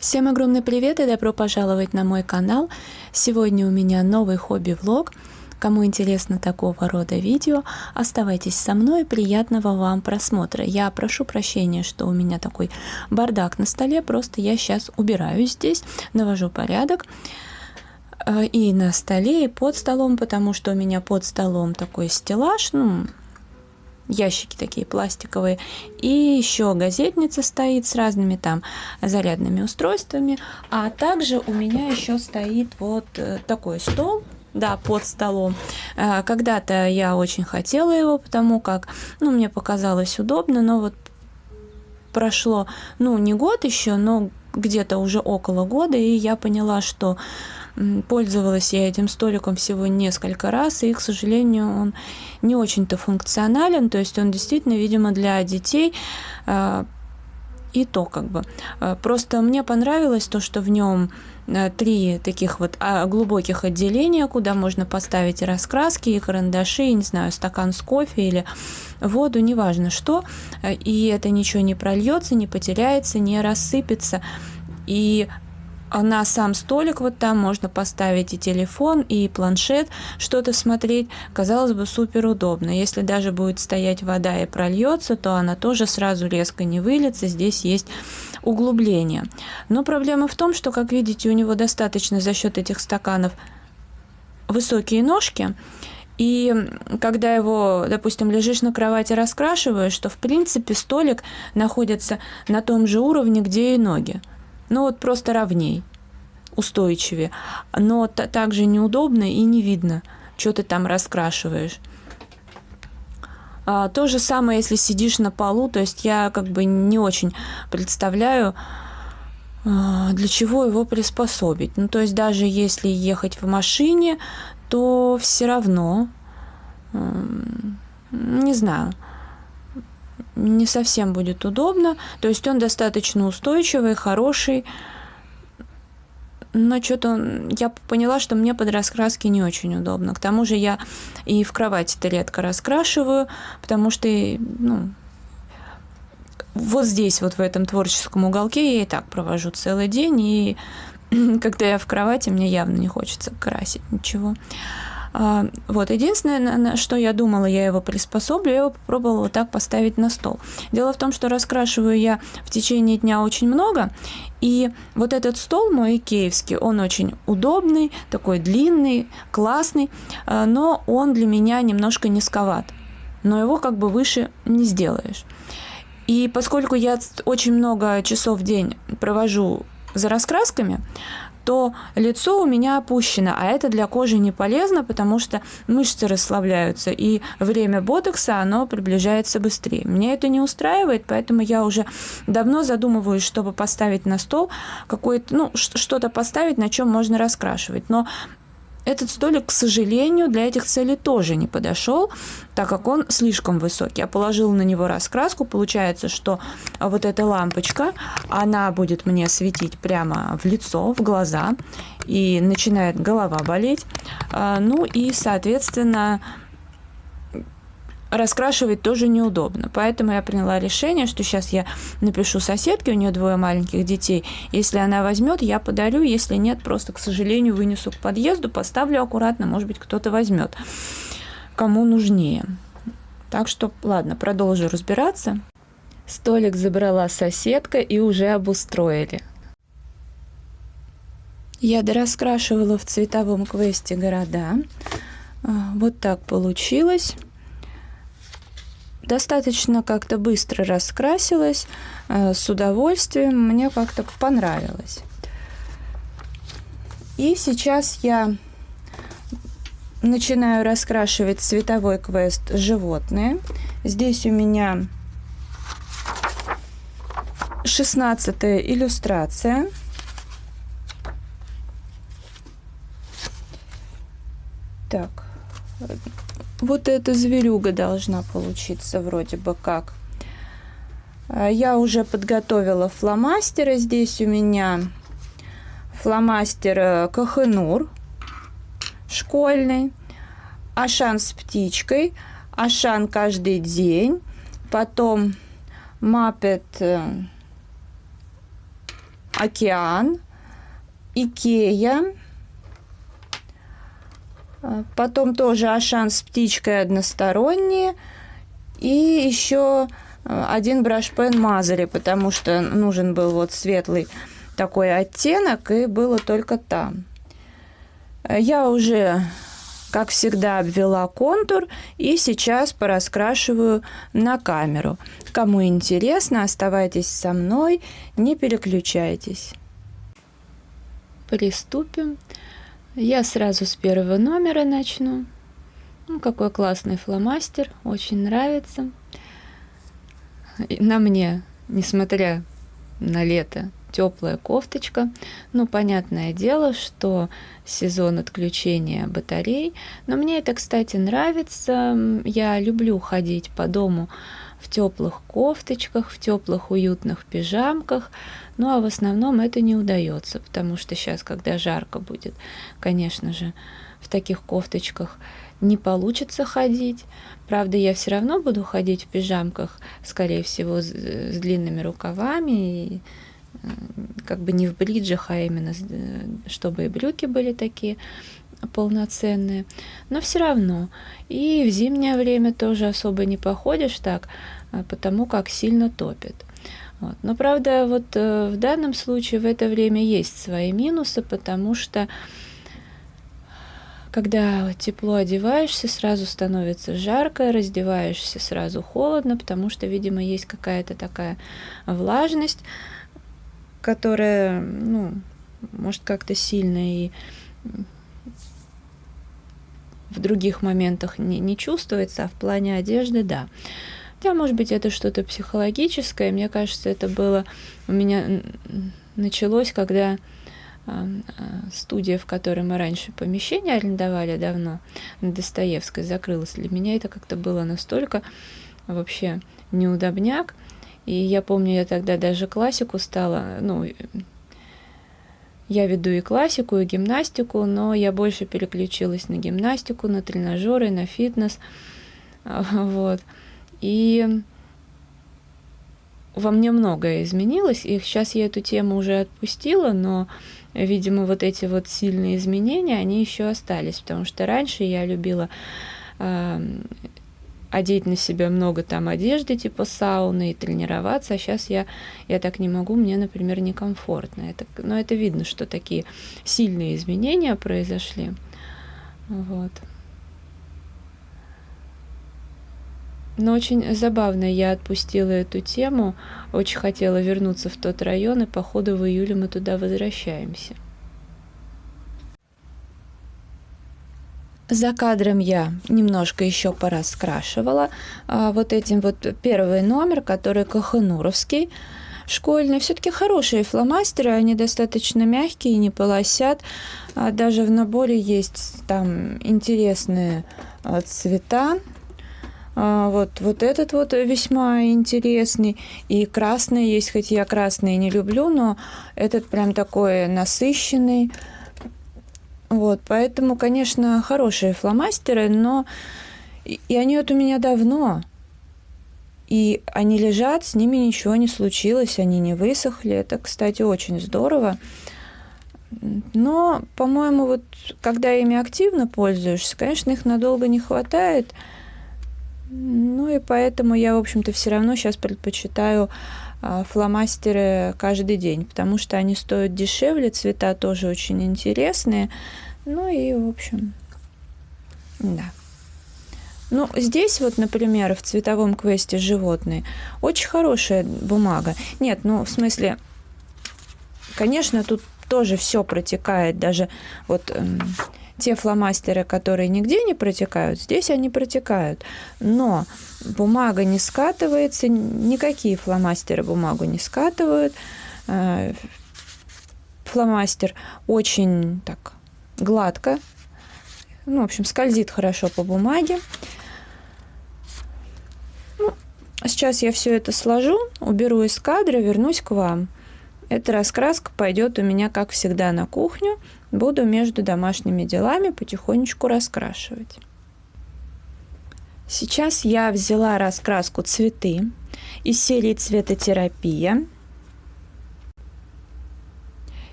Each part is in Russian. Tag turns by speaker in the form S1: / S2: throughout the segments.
S1: Всем огромный привет и добро пожаловать на мой канал. Сегодня у меня новый хобби-влог. Кому интересно такого рода видео, оставайтесь со мной, приятного вам просмотра. Я прошу прощения, что у меня такой бардак на столе, просто я сейчас убираю здесь, навожу порядок. И на столе, и под столом, потому что у меня под столом такой стеллаж, ящики такие пластиковые, и еще газетница стоит с разными там зарядными устройствами, а также у меня еще стоит вот такой стол, да, под столом. Когда-то я очень хотела его, потому как, мне показалось удобно, но вот прошло, не год еще, но где-то уже около года, и я поняла, что пользовалась я этим столиком всего несколько раз, и, к сожалению, он не очень-то функционален, то есть он действительно, видимо, для детей, и то Просто мне понравилось то, что в нем 3 таких вот глубоких отделения, куда можно поставить и раскраски, и карандаши, и, не знаю, стакан с кофе или воду, неважно что, и это ничего не прольется, не потеряется, не рассыпется, и на сам столик вот там можно поставить и телефон, и планшет, что-то смотреть. Казалось бы, супер удобно. Если даже будет стоять вода и прольется, то она тоже сразу резко не выльется. Здесь есть углубление. Но проблема в том, что, как видите, у него достаточно за счет этих стаканов высокие ножки. И когда его, допустим, лежишь на кровати, раскрашиваешь, то, в принципе, столик находится на том же уровне, где и ноги. Просто ровней, устойчивее. Но также неудобно и не видно, что ты там раскрашиваешь. То же самое, если сидишь на полу. То есть я не очень представляю, для чего его приспособить. То есть даже если ехать в машине, то все равно, не знаю, не совсем будет удобно. То есть он достаточно устойчивый, хороший. Но что-то я поняла, что мне под раскраски не очень удобно. К тому же я и в кровати-то редко раскрашиваю, потому что, вот здесь, вот в этом творческом уголке я и так провожу целый день. И когда я в кровати, мне явно не хочется красить ничего. Вот, единственное, на что я думала, я его приспособлю, я его попробовала вот так поставить на стол. Дело в том, что раскрашиваю я в течение дня очень много, и вот этот стол мой икеевский, он очень удобный, такой длинный, классный, но он для меня немножко низковат, но его выше не сделаешь. И поскольку я очень много часов в день провожу за раскрасками, то лицо у меня опущено, а это для кожи не полезно, потому что мышцы расслабляются, и время ботокса, оно приближается быстрее. Меня это не устраивает, поэтому я уже давно задумываюсь, чтобы поставить на стол что-то поставить, на чем можно раскрашивать. Но этот столик, к сожалению, для этих целей тоже не подошел, так как он слишком высокий. Я положила на него раскраску, получается, что вот эта лампочка, она будет мне светить прямо в лицо, в глаза, и начинает голова болеть. И, соответственно, раскрашивать тоже неудобно. Поэтому я приняла решение, что сейчас я напишу соседке, у нее 2 маленьких детей. Если она возьмет, я подарю. Если нет, просто, к сожалению, вынесу к подъезду, поставлю аккуратно, может быть, кто-то возьмет, кому нужнее. Так что, ладно, продолжу разбираться. Столик забрала соседка и уже обустроили. Я дораскрашивала в цветовом квесте города. Вот так получилось. Достаточно как-то быстро раскрасилась, с удовольствием, мне как-то понравилось. И сейчас я начинаю раскрашивать цветовой квест «Животные». Здесь у меня 16-я иллюстрация. Так. Вот эта зверюга должна получиться вроде бы как. Я уже подготовила фломастеры. Здесь у меня фломастер Кохенур школьный, Ашан с птичкой, Ашан каждый день, потом Маппет океан, Икея. Потом тоже Ашан с птичкой односторонние. И еще один брашпен Мазари, потому что нужен был вот светлый такой оттенок, и было только там. Я уже, как всегда, обвела контур и сейчас пораскрашиваю на камеру. Кому интересно, оставайтесь со мной, не переключайтесь. Приступим. Я сразу с первого номера начну. Какой классный фломастер, очень нравится. На мне, несмотря на лето, теплая кофточка. Понятное дело, что сезон отключения батарей. Но мне это, кстати, нравится. Я люблю ходить по дому в теплых кофточках, в теплых уютных пижамках. А в основном это не удается, потому что сейчас, когда жарко будет, конечно же, в таких кофточках не получится ходить. Правда, я все равно буду ходить в пижамках, скорее всего, с длинными рукавами, и как бы не в бриджах, а именно чтобы и брюки были такие полноценные. Но все равно. И в зимнее время тоже особо не походишь так, потому как сильно топит. Но, правда, вот в данном случае в это время есть свои минусы, потому что когда тепло одеваешься, сразу становится жарко, раздеваешься, сразу холодно, потому что, видимо, есть какая-то такая влажность, которая, может как-то сильно и в других моментах не чувствуется, а в плане одежды, да. Хотя, может быть, это что-то психологическое. Мне кажется, это было у меня началось, когда студия, в которой мы раньше помещение арендовали давно, на Достоевской, закрылась. Для меня это как-то было настолько вообще неудобняк. И я помню, я тогда даже классику стала, я веду и классику, и гимнастику, но я больше переключилась на гимнастику, на тренажеры, на фитнес. Вот. И во мне многое изменилось, и сейчас я эту тему уже отпустила, но, видимо, вот эти вот сильные изменения, они еще остались, потому что раньше я любила одеть на себя много там одежды типа сауны и тренироваться, а сейчас я так не могу, мне, например, некомфортно. Но это видно, что такие сильные изменения произошли. Вот. Но очень забавно, я отпустила эту тему, очень хотела вернуться в тот район, и походу в июле мы туда возвращаемся. За кадром я немножко еще пораскрашивала вот этим вот первый номер, который кахенуровский, школьный. Все-таки хорошие фломастеры, они достаточно мягкие, не полосят. Даже в наборе есть там интересные цвета. Вот этот вот весьма интересный. И красный есть, хоть я красный не люблю, но этот прям такой насыщенный. Вот, поэтому, конечно, хорошие фломастеры, но и они вот у меня давно. И они лежат, с ними ничего не случилось, они не высохли. Это, кстати, очень здорово. Но, по-моему, вот когда ими активно пользуешься, конечно, их надолго не хватает. И поэтому я, в общем-то, все равно сейчас предпочитаю фломастеры каждый день, потому что они стоят дешевле, цвета тоже очень интересные. И, в общем, да. Здесь вот, например, в цветовом квесте «Животные» очень хорошая бумага. Нет, в смысле, конечно, тут тоже все протекает, даже вот те фломастеры, которые нигде не протекают, здесь они протекают. Но бумага не скатывается, никакие фломастеры бумагу не скатывают. Фломастер очень так гладко, в общем, скользит хорошо по бумаге. Сейчас я все это сложу, уберу из кадра, вернусь к вам. Эта раскраска пойдет у меня, как всегда, на кухню. Буду между домашними делами потихонечку раскрашивать. Сейчас я взяла раскраску «Цветы» из серии «Цветотерапия».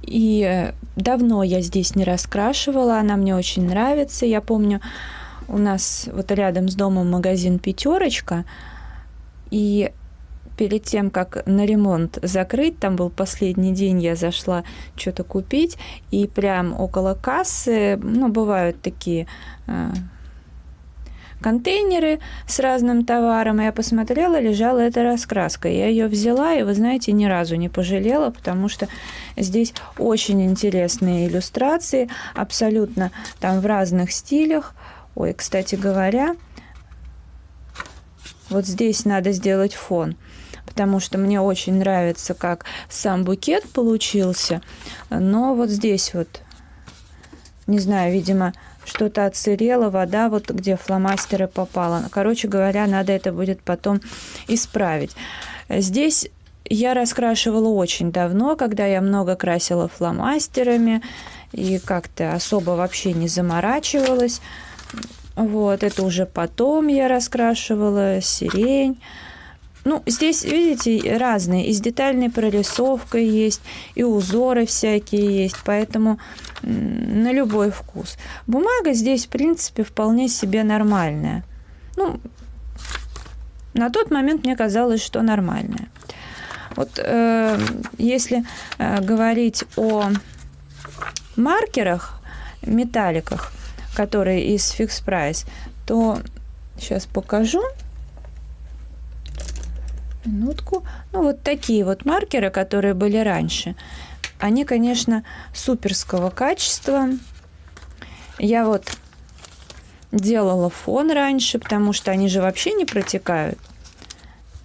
S1: И давно я здесь не раскрашивала, она мне очень нравится. Я помню, у нас вот рядом с домом магазин «Пятерочка», и перед тем, как на ремонт закрыть, там был последний день, я зашла что-то купить, и прям около кассы, ну, бывают такие контейнеры с разным товаром, и я посмотрела, лежала эта раскраска. Я ее взяла, и, вы знаете, ни разу не пожалела, потому что здесь очень интересные иллюстрации, абсолютно там в разных стилях. Ой, кстати говоря, вот здесь надо сделать фон, потому что мне очень нравится, как сам букет получился, но вот здесь вот, не знаю, видимо, что-то отсырело, вода вот где фломастеры попала. Короче говоря, надо это будет потом исправить. Здесь я раскрашивала очень давно, когда я много красила фломастерами и как-то особо вообще не заморачивалась. Вот, это уже потом я раскрашивала сирень. Ну, здесь, видите, разные. И с детальной прорисовкой есть, и узоры всякие есть, поэтому на любой вкус. Бумага здесь, в принципе, вполне себе нормальная. Ну, на тот момент мне казалось, что нормальная. Вот если говорить о маркерах, металликах, которые из Fix Price, то сейчас покажу. Минутку. Ну, вот такие вот маркеры, которые были раньше, они, конечно, суперского качества. Я вот делала фон раньше, потому что они же вообще не протекают,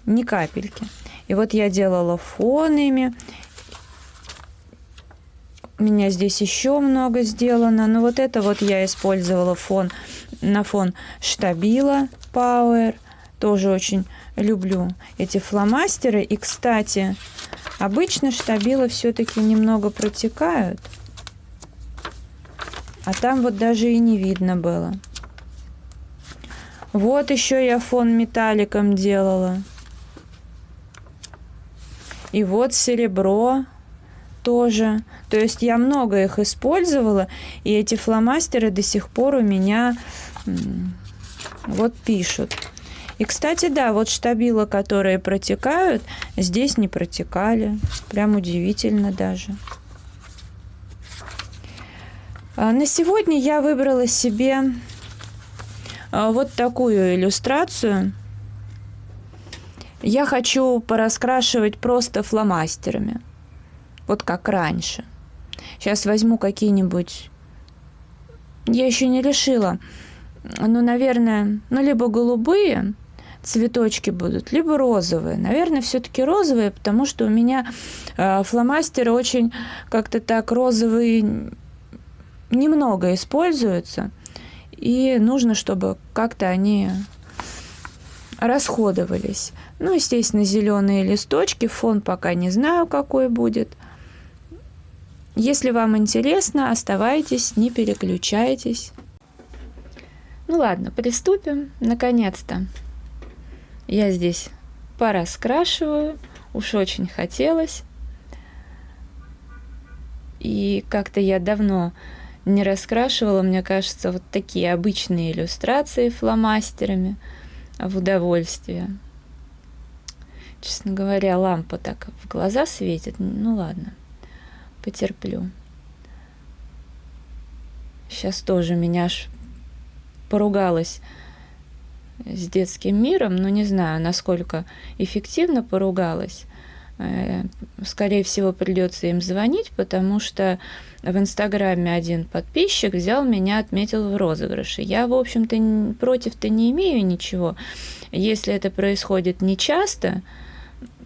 S1: ни капельки. И вот я делала фон ими. У меня здесь еще много сделано. Но вот это вот я использовала фон на фон штабила Power. Тоже очень люблю эти фломастеры. И, кстати, обычно штабилы все-таки немного протекают. А там вот даже и не видно было. Вот еще я фон металликом делала. И вот серебро тоже. То есть я много их использовала. И эти фломастеры до сих пор у меня вот пишут. И, кстати, да, вот штабила, которые протекают, здесь не протекали. Прям удивительно даже. На сегодня я выбрала себе вот такую иллюстрацию. Я хочу пораскрашивать просто фломастерами. Вот как раньше. Сейчас возьму какие-нибудь... Я еще не решила. Ну, наверное, либо голубые цветочки будут, либо розовые. Наверное, все-таки розовые, потому что у меня фломастеры очень как-то так розовые немного используются. И нужно, чтобы как-то они расходовались. Ну, естественно, зеленые листочки. Фон пока не знаю, какой будет. Если вам интересно, оставайтесь, не переключайтесь. Ну ладно, приступим. Наконец-то я здесь пораскрашиваю. Уж очень хотелось. И как-то я давно не раскрашивала, мне кажется, вот такие обычные иллюстрации фломастерами в удовольствие. Честно говоря, лампа так в глаза светит. Ну ладно, потерплю. Сейчас тоже меня аж поругалась с детским миром, но не знаю, насколько эффективно поругалась. Скорее всего, придется им звонить, потому что в Инстаграме один подписчик взял меня, отметил в розыгрыше. Я, в общем-то, против-то не имею ничего. Если это происходит нечасто,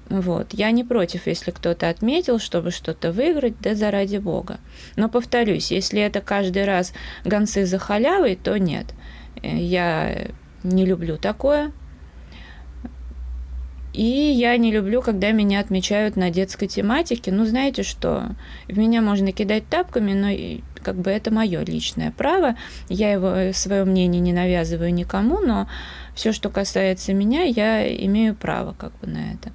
S1: вот, я не против, если кто-то отметил, чтобы что-то выиграть, да заради бога. Но, повторюсь, если это каждый раз гонцы за халявой, то нет. Я не люблю такое. И я не люблю, когда меня отмечают на детской тематике. Ну, знаете что, в меня можно кидать тапками, но как бы это мое личное право. Я свое мнение не навязываю никому, но все, что касается меня, я имею право как бы на это.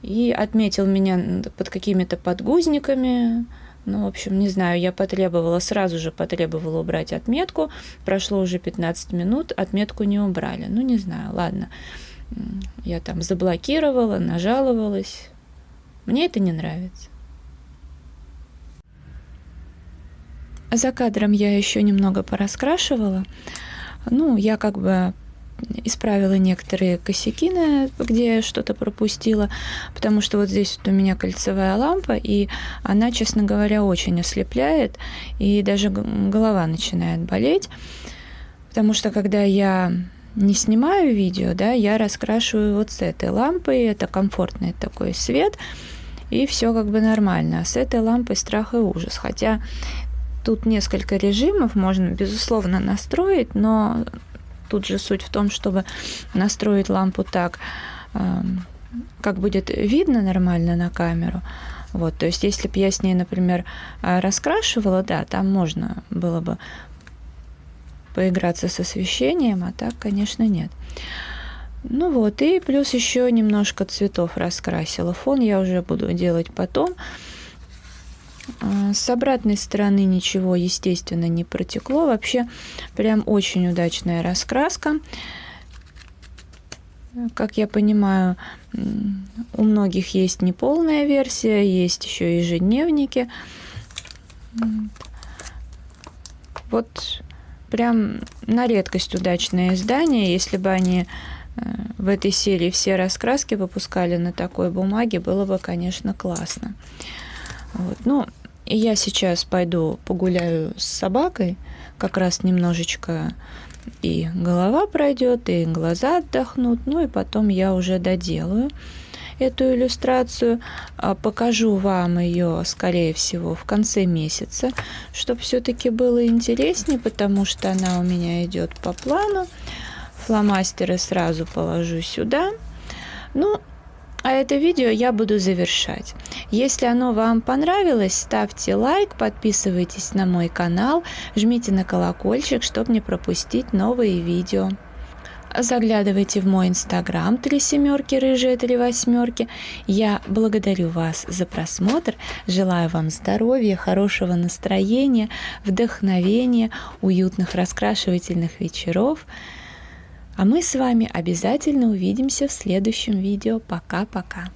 S1: И отметил меня под какими-то подгузниками, Ну, в общем, не знаю, я сразу же потребовала убрать отметку. Прошло уже 15 минут, отметку не убрали. Ну, не знаю, ладно. Я там заблокировала, нажаловалась. Мне это не нравится. За кадром я еще немного пораскрашивала. Ну, я как бы исправила некоторые косяки, где я что-то пропустила, потому что вот здесь вот у меня кольцевая лампа, и она, честно говоря, очень ослепляет, и даже голова начинает болеть, потому что когда я не снимаю видео, да, я раскрашиваю вот с этой лампой, это комфортный такой свет, и все как бы нормально. А с этой лампой страх и ужас. Хотя тут несколько режимов можно, безусловно, настроить, но тут же суть в том, чтобы настроить лампу так, как будет видно нормально на камеру. Вот, то есть, если бы я с ней, например, раскрашивала, да, там можно было бы поиграться с освещением, а так, конечно, нет. Ну вот, и плюс еще немножко цветов раскрасила. Фон я уже буду делать потом. С обратной стороны ничего, естественно, не протекло. Вообще, прям очень удачная раскраска. Как я понимаю, у многих есть неполная версия, есть еще ежедневники. Вот прям на редкость удачное издание. Если бы они в этой серии все раскраски выпускали на такой бумаге, было бы, конечно, классно. Вот. Ну, я сейчас пойду погуляю с собакой, как раз немножечко и голова пройдет, и глаза отдохнут, ну и потом я уже доделаю эту иллюстрацию, покажу вам ее, скорее всего, в конце месяца, чтобы все-таки было интереснее, потому что она у меня идет по плану. Фломастеры сразу положу сюда. Ну, а это видео я буду завершать. Если оно вам понравилось, ставьте лайк, подписывайтесь на мой канал, жмите на колокольчик, чтобы не пропустить новые видео. Заглядывайте в мой инстаграм 3 семерки рыжая 3 восьмерки. Я благодарю вас за просмотр, желаю вам здоровья, хорошего настроения, вдохновения, уютных раскрашивательных вечеров. А мы с вами обязательно увидимся в следующем видео. Пока-пока.